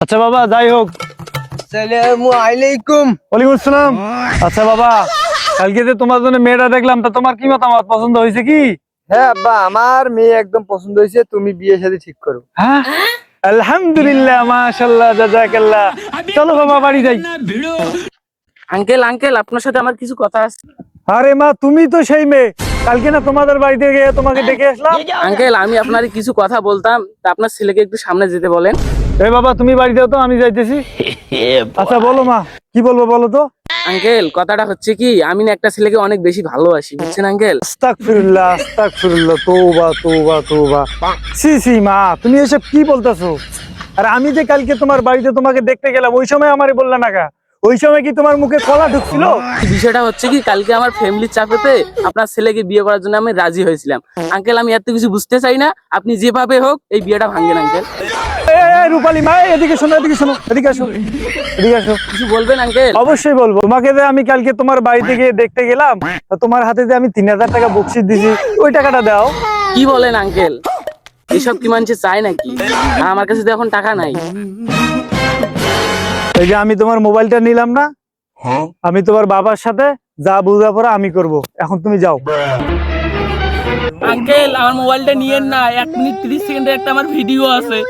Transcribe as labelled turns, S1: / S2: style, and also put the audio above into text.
S1: আচ্ছা বাবা, যাই হোক।
S2: আসসালামু আলাইকুম।
S1: ওয়ালাইকুম আসসালাম। আচ্ছা বাবা, কালকে যে তোমার জন্য মেয়েটা দেখলাম, তা তোমার কি মতামত, পছন্দ হয়েছে কি?
S2: হ্যাঁ আব্বা, আমার মেয়ে একদম পছন্দ হয়েছে, তুমি বিয়ে শাদী ঠিক করো।
S1: হ্যাঁ, আলহামদুলিল্লাহ, মাশাআল্লাহ, জাযাকাল্লাহ। চলো বাবা, বাড়ি যাই।
S3: আঙ্কেল আঙ্কেল আপনার সাথে আমার কিছু কথা আছে।
S1: আরে মা, তুমি তো সেই মেয়ে, কালকে না তোমাদের বাড়িতে গিয়ে তোমাকে ডেকে আসলাম।
S3: আঙ্কেল আমি আপনার কিছু কথা বলতাম, তা আপনার ছেলেকে একটু সামনে যেতে বলেন।
S1: এই বাবা, তুমি বাড়ি যাও তো, আমি যাইতেছি। আচ্ছা বলো মা, কি বলবো বলো তো।
S3: আঙ্কেল কথাটা হচ্ছে কি, আমি না একটা ছেলেকে অনেক বেশি ভালোবাসি, বুঝছেন আঙ্কেল?
S1: আস্তাগফিরুল্লাহ, আস্তাগফিরুল্লাহ, তওবা তওবা তওবা। সি সি মা, তুমি এসব কি বলতেছো? আর আমি যে কালকে তোমার বাড়িতে তোমাকে দেখতে গেলাম, ওই সময় আমারে বললা না কা? ওই সময় কি তোমার মুখে কলা ঢুকছিল?
S3: বিষয়টা হচ্ছে কি, কালকে আমার ফ্যামিলির চাপেতে আপনার ছেলেকে বিয়ে করার জন্য আমি রাজি হয়েছিলাম। আঙ্কেল আমি এত কিছু বুঝতে চাই না, আপনি যেভাবে হোক এই বিয়েটা ভাঙেন আঙ্কেল।
S1: রূপালী মা, এদিকে শোনো, এদিকে শোনো, এদিকে আসো, এদিকে আসো।
S3: কিছু বলবেন আঙ্কেল?
S1: অবশ্যই বলবো। তোমাকে যে আমি কালকে তোমার বাড়িতে গিয়ে দেখতে গেলাম, তা তোমার হাতে যে আমি 3000 টাকা বকশিশ দিছি, ওই টাকাটা দাও।
S3: কি বলেন আঙ্কেল, এসব কি মানুষ চায় নাকি? আর আমার কাছে তো এখন টাকা নাই।
S1: এই যে আমি তোমার মোবাইলটা নিলাম না, আমি তোমার বাবার সাথে যা বুঝা পড়া আমি করব, এখন তুমি যাও।
S3: আঙ্কেল আমার মোবাইলটা নিয়েন না, 1 মিনিট 30 সেকেন্ডের একটা আমার ভিডিও আছে।